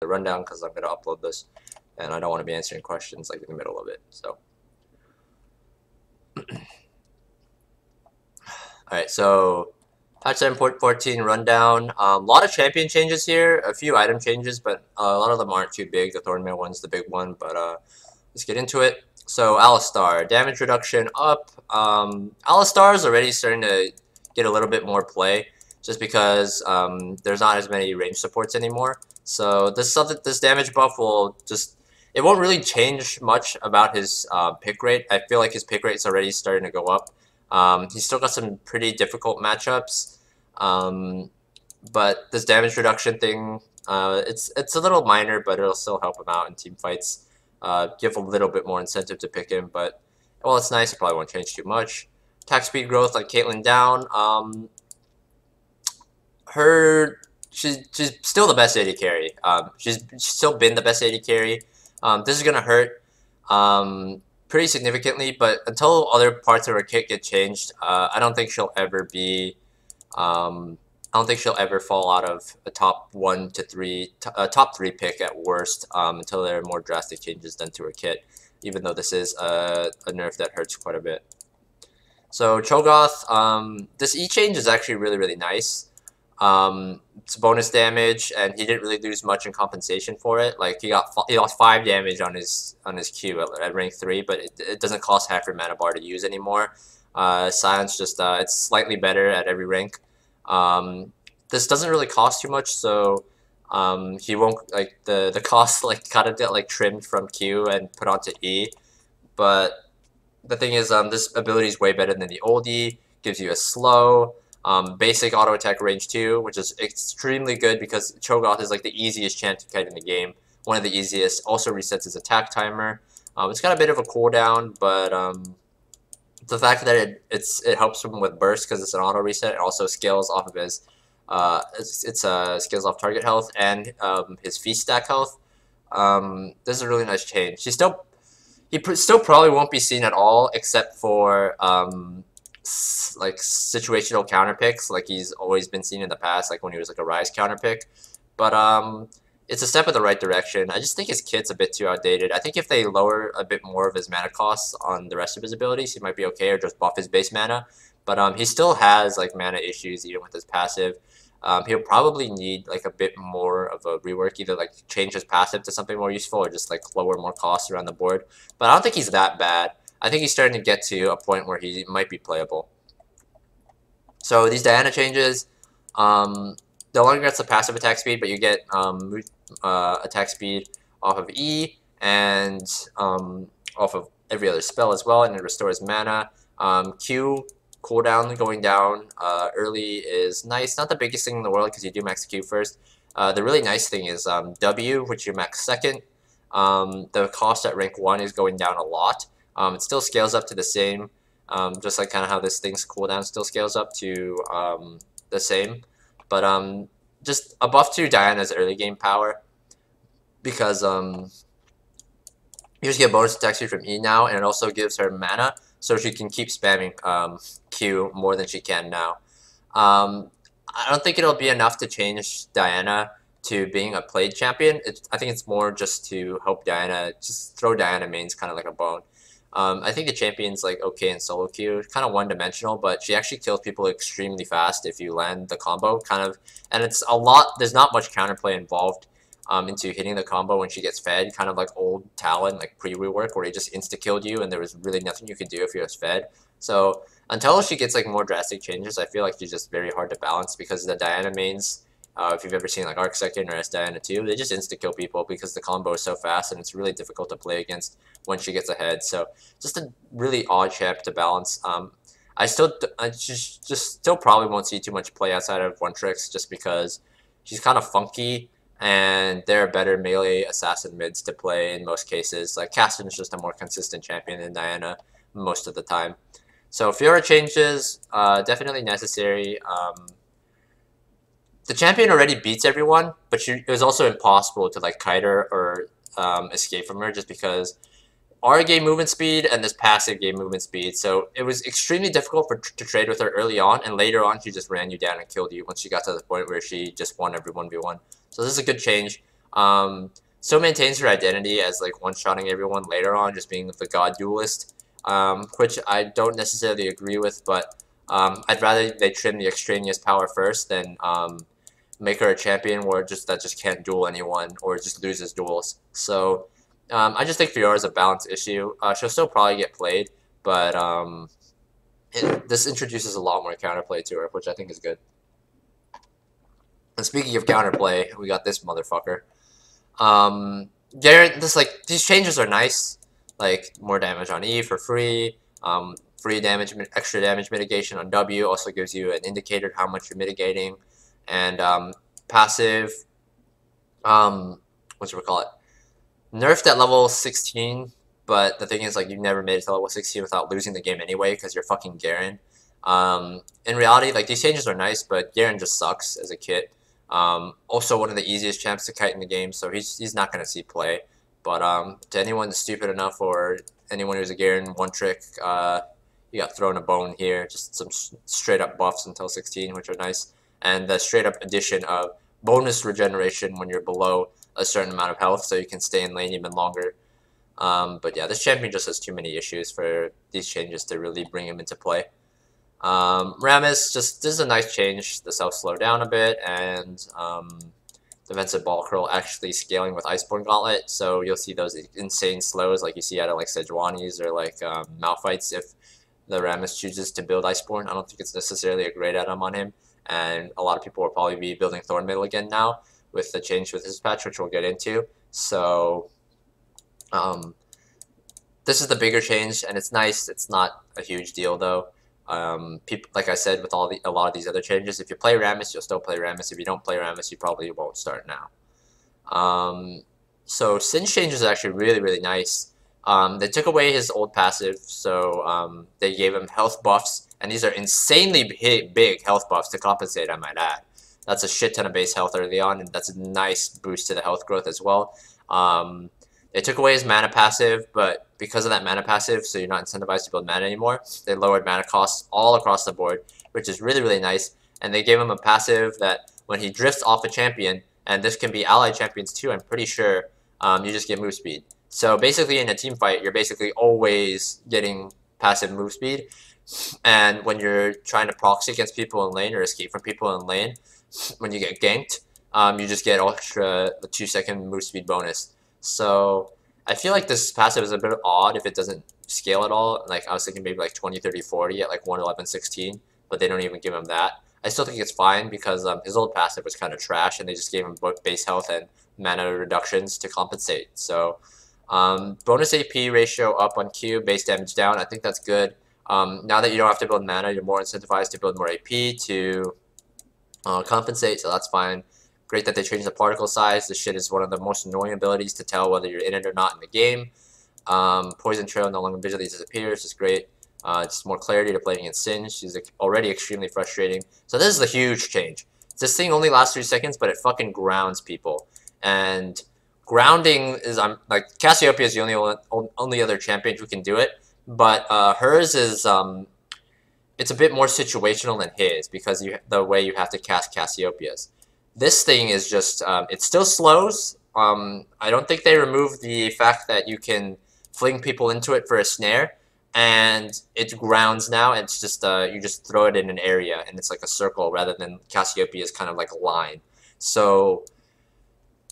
the rundown because I'm gonna upload this, and I don't want to be answering questions like in the middle of it. So, all right, so patch 7.14 rundown. A lot of champion changes here, a few item changes, but a lot of them aren't too big. The Thornmail one's the big one, but let's get into it. So Alistar, damage reduction up. Alistar is already starting to get a little bit more play, just because there's not as many range supports anymore. So this damage buff it won't really change much about his pick rate. I feel like his pick rate's already starting to go up. He's still got some pretty difficult matchups, but this damage reduction thing, it's a little minor, but it'll still help him out in team fights. Give a little bit more incentive to pick him, but well, it's nice. It probably won't change too much. Attack speed growth, like Caitlyn down. She's still the best AD carry. She's still been the best AD carry. This is gonna hurt pretty significantly, but until other parts of her kit get changed, I don't think she'll ever be. I don't think she'll ever fall out of a top 1 to 3, top 3 pick at worst until there are more drastic changes done to her kit, even though this is a nerf that hurts quite a bit. So Cho'Gath, this E change is actually really, really nice. It's bonus damage, and he didn't really lose much in compensation for it. Like he lost 5 damage on his Q at rank 3, but it doesn't cost half your mana bar to use anymore. Silence just it's slightly better at every rank. This doesn't really cost too much, so he won't like the cost like kind of get like trimmed from Q and put onto E. But the thing is, this ability is way better than the old E. Gives you a slow, basic auto attack range 2, which is extremely good because Cho'Gath is like the easiest chant to kite in the game. One of the easiest. Also resets his attack timer. It's got a bit of a cooldown, but the fact that it helps him with burst because it's an auto reset. It also scales off of his scales off target health and his feast stack health. This is a really nice change. He still probably won't be seen at all except for like situational counter picks, like he's always been seen in the past, like when he was like a Rise counter pick. But it's a step in the right direction. I just think his kit's a bit too outdated. I think if they lower a bit more of his mana costs on the rest of his abilities, he might be okay, or just buff his base mana. But he still has like mana issues even with his passive. He'll probably need like a bit more of a rework, either like change his passive to something more useful or just like lower more costs around the board. But I don't think he's that bad. I think he's starting to get to a point where he might be playable. So these Diana changes, no longer gets the passive attack speed, but you get attack speed off of E and off of every other spell as well, and it restores mana. Q cooldown going down early is nice. Not the biggest thing in the world because you do max Q first. The really nice thing is W, which you max second. The cost at rank 1 is going down a lot. It still scales up to the same, just like kind of how this thing's cooldown still scales up to the same. But just a buff to Diana's early game power, because you just get bonus attack speed from E now, and it also gives her mana, so she can keep spamming Q more than she can now. I don't think it'll be enough to change Diana to being a played champion. I think it's more just to help Diana, just throw Diana mains kind of like a bone. I think the champion's like okay in solo queue, kind of one-dimensional, but she actually kills people extremely fast if you land the combo, kind of, and it's a lot. There's not much counterplay involved into hitting the combo when she gets fed, kind of like old Talon, like pre-rework, where he just insta-killed you and there was really nothing you could do if you was fed. So until she gets like more drastic changes, I feel like she's just very hard to balance, because the Diana mains, if you've ever seen like Arc Second or S Diana 2, they just insta-kill people because the combo is so fast and it's really difficult to play against when she gets ahead. So just a really odd champ to balance. I just still probably won't see too much play outside of One Tricks, just because she's kind of funky and there are better melee assassin mids to play in most cases. Like Caston is just a more consistent champion than Diana most of the time. So Fiora changes, definitely necessary. The champion already beats everyone, but it was also impossible to like kite her or escape from her, just because our game movement speed and this passive game movement speed. So it was extremely difficult to trade with her early on, and later on she just ran you down and killed you once she got to the point where she just won every 1v1. So this is a good change. Still maintains her identity as like one-shotting everyone later on, just being the god duelist, which I don't necessarily agree with, but I'd rather they trim the extraneous power first than make her a champion where that just can't duel anyone or just loses duels. So I just think Fiora's a balance issue. She'll still probably get played, but this introduces a lot more counterplay to her, which I think is good. And speaking of counterplay, we got this motherfucker. These changes are nice, like more damage on E for free, free damage, extra damage mitigation on W also gives you an indicator of how much you're mitigating, and passive, nerfed at level 16, but the thing is, like, you never made it to level 16 without losing the game anyway, because you're fucking Garen. In reality, like, these changes are nice, but Garen just sucks as a kit. Also one of the easiest champs to kite in the game, so he's not going to see play. But to anyone stupid enough, or anyone who's a Garen one-trick, you got thrown a bone here. Just some straight-up buffs until 16, which are nice. And the straight-up addition of bonus regeneration when you're below a certain amount of health, so you can stay in lane even longer. But yeah, this champion just has too many issues for these changes to really bring him into play. Rammus, this is a nice change. The self slow down a bit, and defensive ball curl actually scaling with Iceborne Gauntlet, so you'll see those insane slows like you see out of like Sejuani's or like Malphites if the Rammus chooses to build Iceborne. I don't think it's necessarily a great add-on on him, and a lot of people will probably be building Thornmail again now with the change with his patch, which we'll get into. So this is the bigger change, and it's nice. It's not a huge deal though. People, like I said, with a lot of these other changes, if you play Rammus, you'll still play Rammus. If you don't play Rammus, you probably won't start now. So Sin's change is actually really, really nice. They took away his old passive, so they gave him health buffs, and these are insanely big health buffs to compensate, I might add. That's a shit ton of base health early on, and that's a nice boost to the health growth as well. They took away his mana passive, but because of that mana passive, so you're not incentivized to build mana anymore, they lowered mana costs all across the board, which is really, really nice. And they gave him a passive that when he drifts off a champion, and this can be allied champions too, I'm pretty sure, you just get move speed. So basically in a team fight, you're basically always getting passive move speed. And when you're trying to proxy against people in lane or escape from people in lane, when you get ganked, you just get extra the 2-second move speed bonus. So I feel like this passive is a bit odd if it doesn't scale at all. Like I was thinking maybe like 20, 30, 40 at like 111, 16, but they don't even give him that. I still think it's fine because his old passive was kind of trash, and they just gave him both base health and mana reductions to compensate. So bonus AP ratio up on Q, base damage down. I think that's good. Now that you don't have to build mana, you're more incentivized to build more AP to compensate, so that's fine. Great that they changed the particle size. This shit is one of the most annoying abilities to tell whether you're in it or not in the game. Poison Trail no longer visually disappears. It's great. Just more clarity to playing against Sin. She's already extremely frustrating. So this is a huge change. This thing only lasts 3 seconds, but it fucking grounds people. And grounding is, like, Cassiopeia is the only other champion who can do it. But hers is, it's a bit more situational than his because the way you have to cast Cassiopeia's. This thing is just, it still slows. I don't think they removed the fact that you can fling people into it for a snare, and it grounds now. It's just, you just throw it in an area, and it's like a circle rather than Cassiopeia is kind of like a line. So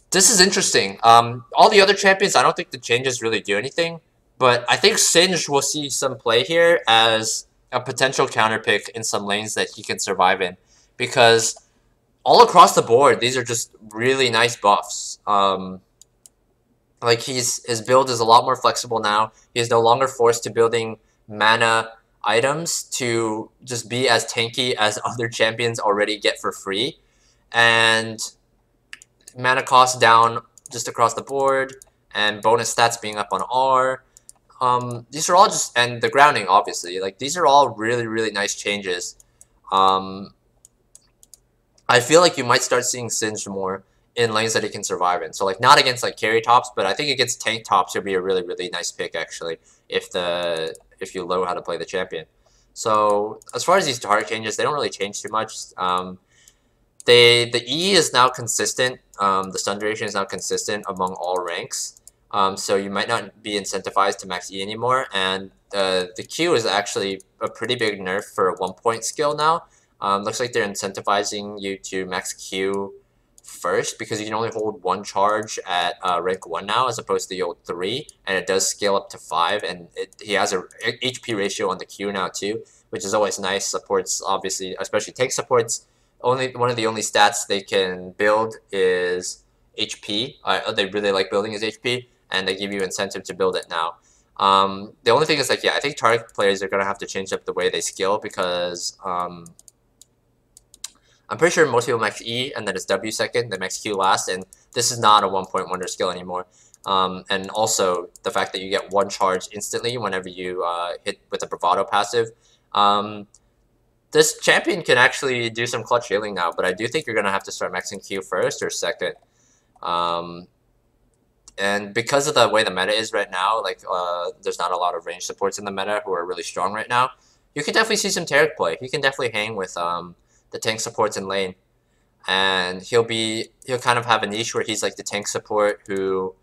this is interesting. All the other champions, I don't think the changes really do anything, but I think Singe will see some play here as a potential counter pick in some lanes that he can survive in, because all across the board, these are just really nice buffs. Like his build is a lot more flexible now. He is no longer forced to building mana items to just be as tanky as other champions already get for free. And mana cost down just across the board, and bonus stats being up on R. These are all just, and the grounding obviously, like these are all really, really nice changes. I feel like you might start seeing Singed more in lanes that he can survive in. So like not against like carry tops, but I think against tank tops he'll be a really, really nice pick actually if you know how to play the champion. So as far as these target changes, they don't really change too much. the E is now consistent. The stun duration is now consistent among all ranks. So you might not be incentivized to max E anymore, and the Q is actually a pretty big nerf for a 1-point skill now. Looks like they're incentivizing you to max Q first because you can only hold 1 charge at rank 1 now as opposed to the old 3, and it does scale up to 5, and he has a HP ratio on the Q now too, which is always nice. Supports, obviously, especially tank supports, one of the only stats they can build is HP. They really like building is HP, and they give you incentive to build it now. The only thing is, like, yeah, I think target players are going to have to change up the way they skill because I'm pretty sure most people max E and then it's W second, then max Q last, and this is not a 1-point wonder skill anymore. And also the fact that you get 1 charge instantly whenever you hit with a Bravado passive. This champion can actually do some clutch healing now, but I do think you're going to have to start maxing Q first or second. And because of the way the meta is right now, like there's not a lot of range supports in the meta who are really strong right now, you can definitely see some Taric play. He can definitely hang with the tank supports in lane, and he'll kind of have a niche where he's like the tank support who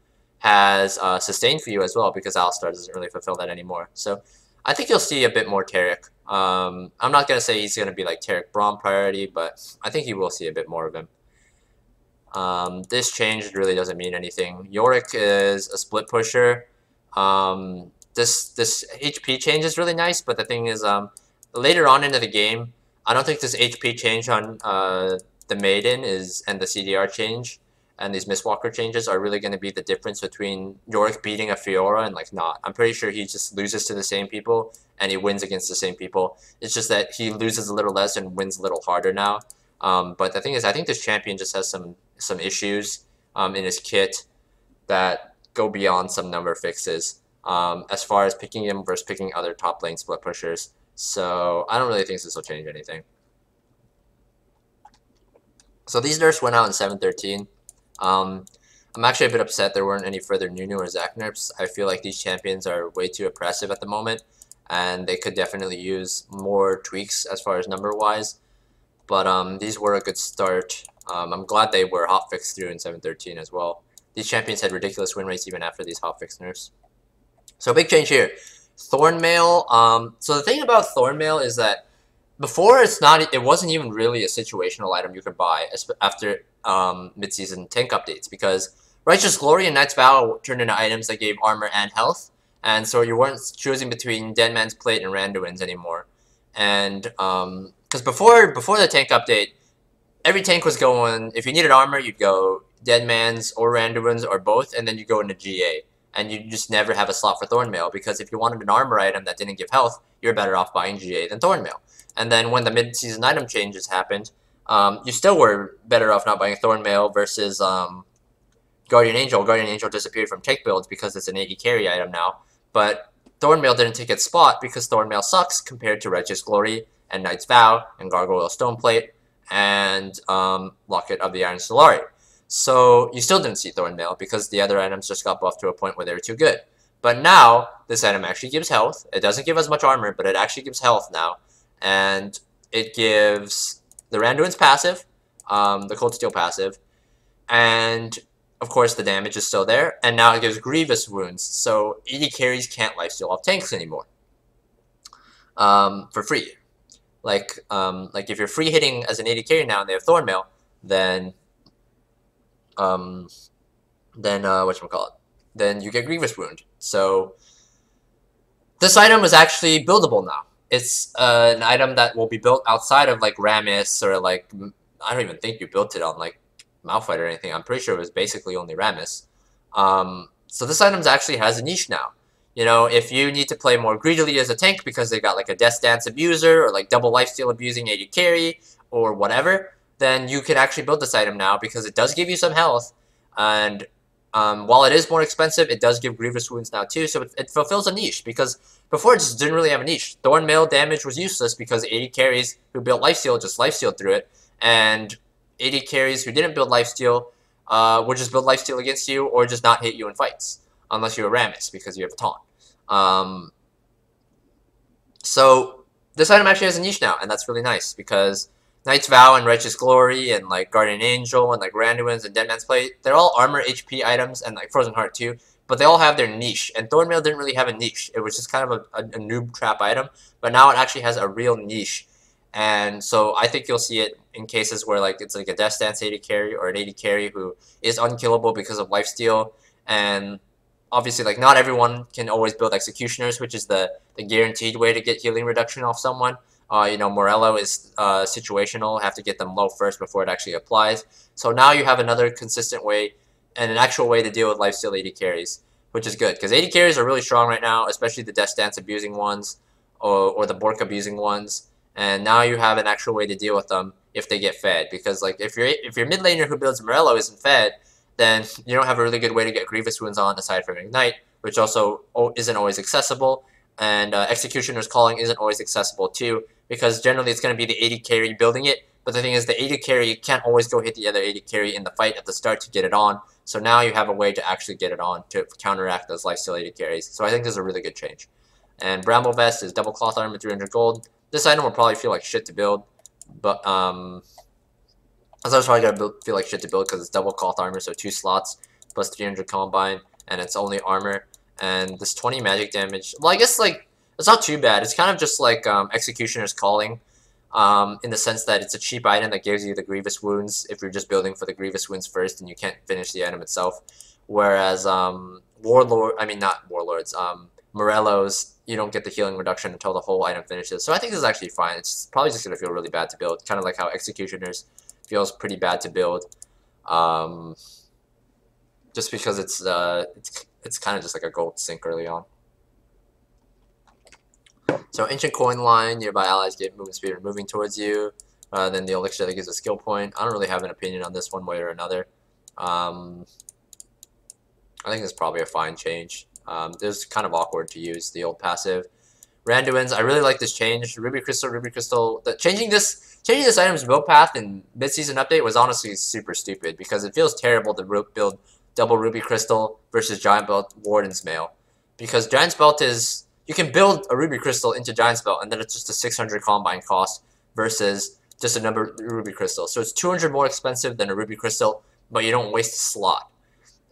has sustain for you as well, because Alistar doesn't really fulfill that anymore. So I think you'll see a bit more Taric. I'm not gonna say he's gonna be like Taric Braum priority, but I think you will see a bit more of him. This change really doesn't mean anything. Yorick is a split pusher. This HP change is really nice, but the thing is, later on into the game, I don't think this HP change on the Maiden and the CDR change and these Mistwalker changes are really going to be the difference between Yorick beating a Fiora and like not. I'm pretty sure he just loses to the same people and he wins against the same people. It's just that he loses a little less and wins a little harder now. But the thing is, I think this champion just has some issues in his kit that go beyond some number fixes as far as picking him versus picking other top lane split pushers. So I don't really think this will change anything. So these nerfs went out in 7.13. I'm actually a bit upset there weren't any further Nunu or Zac nerfs. I feel like these champions are way too oppressive at the moment, and they could definitely use more tweaks as far as number-wise. But these were a good start. I'm glad they were hotfixed through in 7.13 as well. These champions had ridiculous win rates even after these hotfix nerfs. So big change here. Thornmail. So the thing about Thornmail is that before it wasn't even really a situational item you could buy after mid-season tank updates, because Righteous Glory and Knight's Vow turned into items that gave armor and health, and so you weren't choosing between Dead Man's Plate and Randuin's anymore. And because before the tank update, every tank was going, if you needed armor, you'd go Dead Man's or Randuin's or both, and then you go into GA. And you just never have a slot for Thornmail, because if you wanted an armor item that didn't give health, you're better off buying GA than Thornmail. And then when the mid-season item changes happened, you still were better off not buying Thornmail versus Guardian Angel. Guardian Angel disappeared from tank builds because it's an 80 carry item now. But Thornmail didn't take its spot because Thornmail sucks compared to Righteous Glory and Knight's Vow and Gargoyle Stoneplate and Locket of the Iron Solari. So you still didn't see Thornmail because the other items just got buffed to a point where they were too good. But now, this item actually gives health. It doesn't give as much armor, but it actually gives health now. And it gives the Randuin's passive, the Cold Steel passive, and of course the damage is still there. And now it gives Grievous Wounds, so 80 carries can't lifesteal off tanks anymore for free. Like if you're free hitting as an 80 carry now and they have Thornmail, then whatchamacallit, then you get Grievous Wound. So this item is actually buildable now. It's an item that will be built outside of like Rammus or like, I don't even think you built it on like Malphite or anything. I'm pretty sure it was basically only Rammus. So this item actually has a niche now. You know, if you need to play more greedily as a tank because they got like a Death Dance abuser or like double lifesteal abusing 80 carry or whatever, then you can actually build this item now because it does give you some health. And while it is more expensive, it does give Grievous Wounds now too, so it fulfills a niche, because before it just didn't really have a niche. Thornmail damage was useless because 80 carries who built lifesteal just lifestealed through it, and 80 carries who didn't build lifesteal would just build lifesteal against you or just not hit you in fights, unless you're a Rammus because you have a taunt. So this item actually has a niche now, and that's really nice because Knight's Vow and Righteous Glory and like Guardian Angel and like Randuin's and Deadman's Plate, they're all armor HP items, and like Frozen Heart too, but they all have their niche. And Thornmail didn't really have a niche. It was just kind of a noob trap item, but now it actually has a real niche. And so I think you'll see it in cases where like it's like a Death Stance AD carry or an AD carry who is unkillable because of lifesteal. And obviously, like, not everyone can always build Executioners, which is the guaranteed way to get healing reduction off someone. You know, Morello is situational, have to get them low first before it actually applies. So now you have another consistent way and an actual way to deal with lifesteal AD carries, which is good. Because AD carries are really strong right now, especially the Death Stance abusing ones or the Bork abusing ones. And now you have an actual way to deal with them if they get fed. Because like if your mid laner who builds Morello isn't fed, then you don't have a really good way to get Grievous Wounds on aside from Ignite, which also isn't always accessible. And Executioner's Calling isn't always accessible too, because generally it's going to be the AD carry building it. But the thing is, the AD carry can't always go hit the other AD carry in the fight at the start to get it on. So now you have a way to actually get it on to counteract those lifesteal AD carries. So I think this is a really good change. And Bramble Vest is double cloth armor, 300 gold. This item will probably feel like shit to build, but it's probably gonna feel like shit to build because it's double cloth armor, so 2 slots plus 300 combine, and it's only armor. And this 20 magic damage, well, I guess like it's not too bad. It's kind of just like Executioner's Calling, in the sense that it's a cheap item that gives you the Grievous Wounds if you're just building for the Grievous Wounds first and you can't finish the item itself. Whereas Morello's, you don't get the healing reduction until the whole item finishes. So I think this is actually fine. It's probably just gonna feel really bad to build, kind of like how Executioners feels pretty bad to build, just because it's kind of just like a gold sink early on. So Ancient Coin Line, nearby allies get movement speed and moving towards you. Then the elixir that gives a skill point. I don't really have an opinion on this one way or another. I think it's probably a fine change. It's kind of awkward to use the old passive. Randuin's, I really like this change. Ruby Crystal. Changing this item's build path in mid-season update was honestly super stupid because it feels terrible to build double Ruby Crystal versus Giant Belt Warden's Mail. Because Giant's Belt is, you can build a Ruby Crystal into Giant's Belt and then it's just a 600 combine cost versus just another Ruby Crystal. So it's 200 more expensive than a Ruby Crystal, but you don't waste a slot.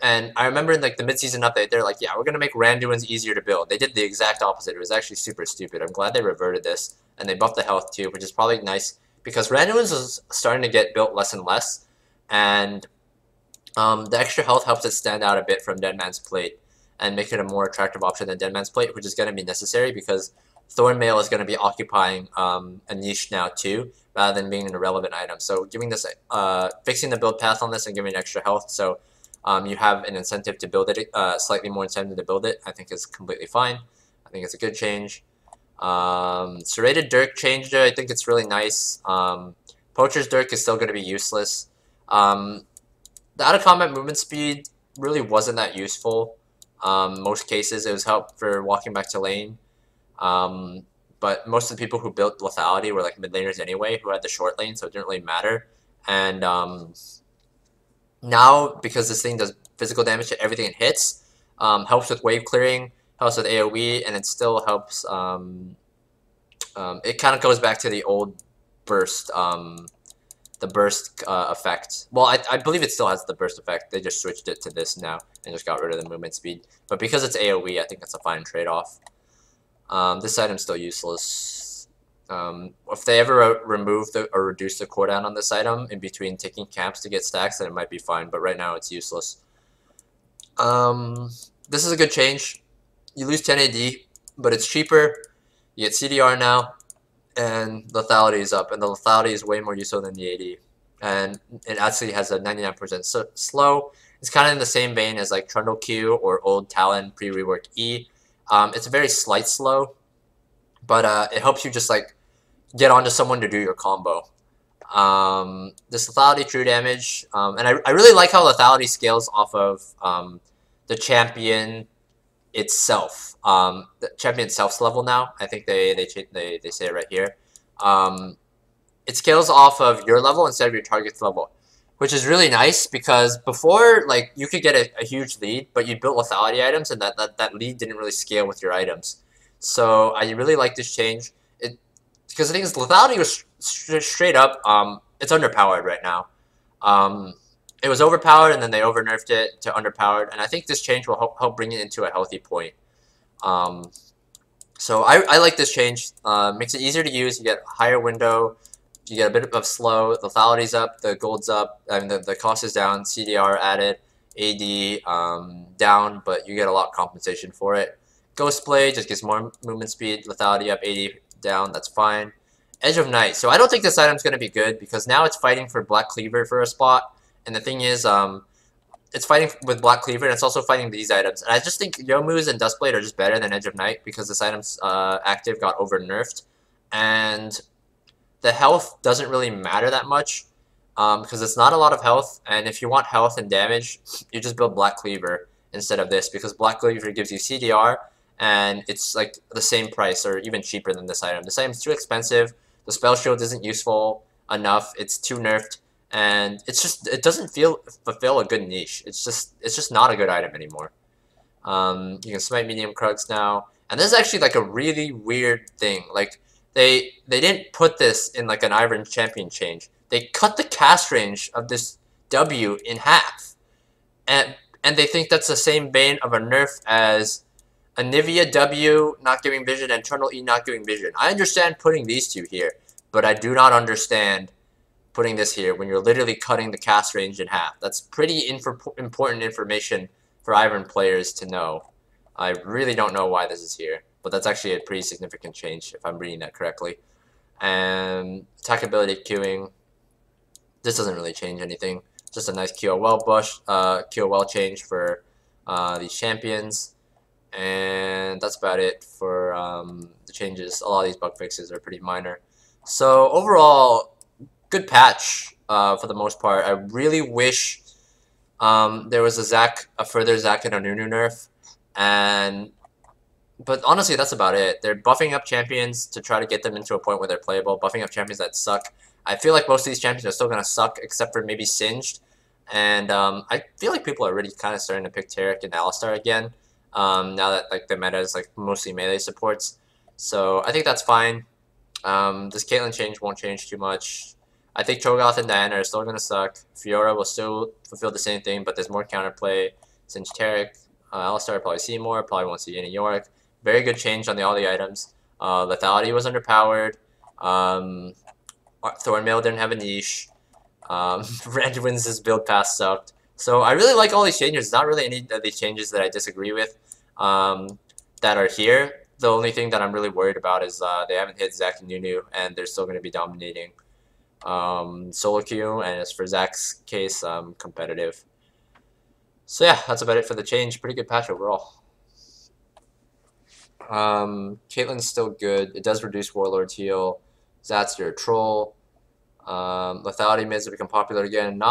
And I remember in like the mid-season update, they're like, yeah, we're going to make Randuin's easier to build. They did the exact opposite. It was actually super stupid. I'm glad they reverted this. And they buffed the health too, which is probably nice. Because Randuin's is starting to get built less and less. And the extra health helps it stand out a bit from Deadman's Plate. And make it a more attractive option than Deadman's Plate, which is going to be necessary. Because Thornmail is going to be occupying a niche now too, rather than being an irrelevant item. So giving this, fixing the build path on this and giving extra health. So you have an incentive to build it, slightly more incentive to build it, I think is completely fine. I think it's a good change. Serrated Dirk changed it, I think it's really nice. Poacher's Dirk is still going to be useless. The out-of-combat movement speed really wasn't that useful. Most cases it was help for walking back to lane. But most of the people who built lethality were like mid laners anyway, who had the short lane, so it didn't really matter. And now, because this thing does physical damage to everything it hits, helps with wave clearing, helps with AoE, and it still helps, it kind of goes back to the old burst, effect. Well, I believe it still has the burst effect, they just switched it to this now, and just got rid of the movement speed. But because it's AoE, I think it's a fine trade-off. This item's still useless. If they ever remove or reduce the cooldown on this item in between taking camps to get stacks, then it might be fine, but right now it's useless. This is a good change. You lose 10 AD, but it's cheaper. You get CDR now, and lethality is up, and the lethality is way more useful than the AD. And it actually has a 99% slow. It's kind of in the same vein as like Trundle Q or Old Talon pre-rework E. It's a very slight slow, but it helps you just like get onto someone to do your combo. This lethality true damage, and I really like how lethality scales off of the champion itself. The champion itself's level now. I think they say it right here. It scales off of your level instead of your target's level, which is really nice because before, like, you could get a huge lead, but you built lethality items, and that lead didn't really scale with your items. So I really like this change. Because the thing is, lethality was straight up, it's underpowered right now. It was overpowered, and then they overnerfed it to underpowered, and I think this change will help bring it into a healthy point. So I like this change. Makes it easier to use. You get higher window. You get a bit of slow. Lethality's up. The gold's up. I mean, the cost is down. CDR added. AD down, but you get a lot of compensation for it. Ghost Blade just gets more movement speed. Lethality up. AD down. That's fine. Edge of Night. So I don't think this item's going to be good because now it's fighting for Black Cleaver for a spot. And the thing is, it's fighting with Black Cleaver, and it's also fighting these items. And I just think Youmuu's and Duskblade are just better than Edge of Night because this item's active got over-nerfed. And the health doesn't really matter that much because it's not a lot of health. And if you want health and damage, you just build Black Cleaver instead of this because Black Cleaver gives you CDR, and it's like the same price or even cheaper than this item. This item's too expensive. The spell shield isn't useful enough. It's too nerfed. And it doesn't fulfill a good niche. It's just not a good item anymore. You can smite medium Krugs now, and this is actually like a really weird thing. Like they didn't put this in like an Iron Champion change. They cut the cast range of this W in half, and they think that's the same vein of a nerf as a Nivea W not giving vision and Eternal E not giving vision. I understand putting these two here, but I do not understand putting this here when you're literally cutting the cast range in half. That's pretty important information for Ivern players to know. I really don't know why this is here, but that's actually a pretty significant change if I'm reading that correctly. And attack ability queuing. This doesn't really change anything. Just a nice QOL change for these champions. And that's about it for the changes. A lot of these bug fixes are pretty minor. So overall, good patch for the most part. I really wish there was a further Zac and a Nunu nerf, but honestly that's about it. They're buffing up champions to try to get them into a point where they're playable, buffing up champions that suck. I feel like most of these champions are still gonna suck except for maybe Singed, and I feel like people are already kind of starting to pick Taric and Alistar again now that like the meta is like mostly melee supports. So I think that's fine. This Caitlyn change won't change too much. I think Cho'Gath and Diana are still going to suck. Fiora will still fulfill the same thing, but there's more counterplay. Since Taric, Alistar probably see more, probably won't see any Yorick. Very good change on all the items. Lethality was underpowered. Thornmail didn't have a niche. Randuin's build pass sucked. So I really like all these changes. There's not really any of these changes that I disagree with that are here. The only thing that I'm really worried about is they haven't hit Zac and Nunu, and they're still going to be dominating solo queue, and as for Zac's case, competitive. So yeah, that's about it for the change. Pretty good patch overall. Caitlyn's still good. It does reduce Warlord's heal. Zat's your troll. Lethality mids have become popular again. Not